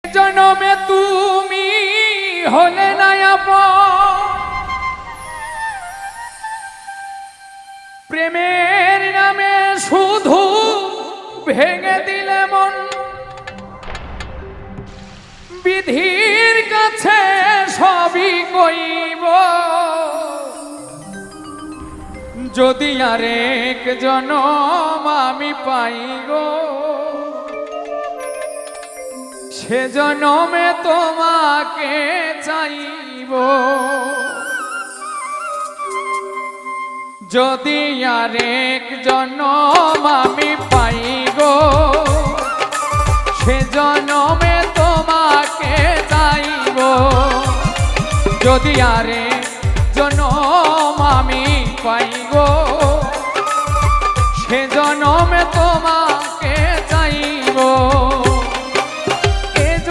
জনমে তুমি হলে না আপন, প্রেমের নামে শুধু ভেঙে দিলে মন। বিধির কাছে সবই কইব, যদি আরেক জনম আমি পাই গো, সে জনমে তোমাকে চাইব। যদি আরেক জনম আমি পাই গো, সে জনমে তোমাকে চাইব। যদি আরে